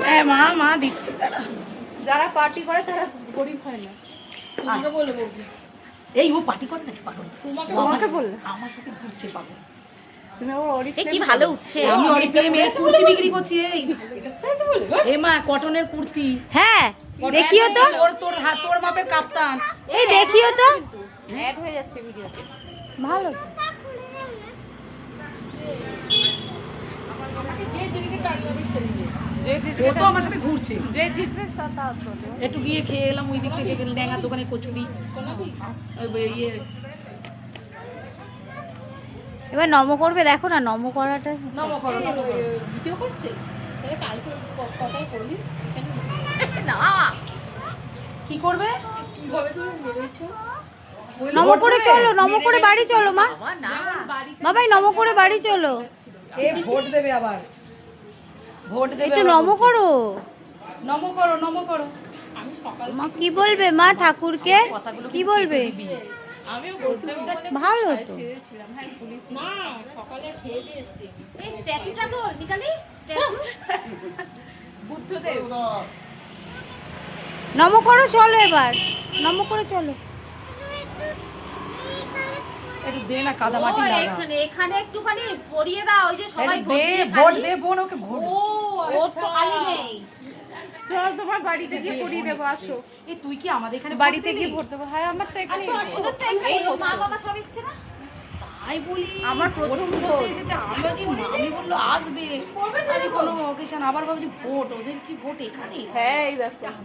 হ্যাঁ মা মা দিচ্ছি। যারা পার্টি করে তারা গরিব হয় না। তোমাকে বলে বলবি এই ও পার্টি করে নাকি পাগল? তোমাকে বললে আমার সাথে ঘুরছে পাগল। তুমি আবার এ কি ভালো উঠছে। আমি অরিপ্লে মেয়ে কুর্তি বিক্রি করছি। এই এ মা কটনের কুর্তি। হ্যাঁ দেখিও তো, তোর হাত তোর মাপের কাপ্তান। এই দেখিও তো, অ্যাড হয়ে যাচ্ছে ভিডিওতে। ভালো। যে যেদিকে টাইম হবে সেদিকে। ও তো আমার সাথে ঘুরছে। যে জিতবে সাথে একটু গিয়ে খেয়ে এলাম ওই দিক থেকে ল্যাঙ্গার দোকানে কচুরি। ইয়ে এবার নম করবে, দেখো না নম করাটা। নম করো নম করো। ভিডিও করছে তাহলে কালকে কথাই বলি না কি করবে? কিভাবে তুমি মেরেছো? নম করে চলো, নম করে বাড়ি চলো মা। বাবাই নম করে বাড়ি চলো। এ ভোট দেবে আবার। ভোট দেবে। একটু নম করো। নম করো নম করো। আমি সকাল মা কি বলবে মা ঠাকুরকে? কি বলবে? আমিও বলছিলাম ভালো তো। না সকালে খেয়ে দিয়ে এসেছি। এই স্ট্যাচুটা তো নিকালি স্ট্যাচু। বুদ্ধদেব নম করো চলো এবার, নম করে চলো। একটু দে না কাদা মাটি লাগা। এখানে এখানে একটুখানি পরিয়ে দাও, ওই যে সবাই দে ভোট দে বোন ওকে ভোট। ওর তো খালি নেই। চল তোমার বাড়িতে গিয়ে পড়িয়ে দেবো, আসো। এই তুই কি আমাদের এখানে বাড়িতে গিয়ে ভোট দেবো। হ্যাঁ আমার তো এখানে ওদের তো এখানে মা বাবা সব এসছে না? তাই বলি আমার প্রথম ভোট করতে এসেছে। আমি বললো আসবে আরে কোনো অকেশন, আবার ভাবছি ভোট ওদের কি ভোট এখানে? হ্যাঁ এই দেখো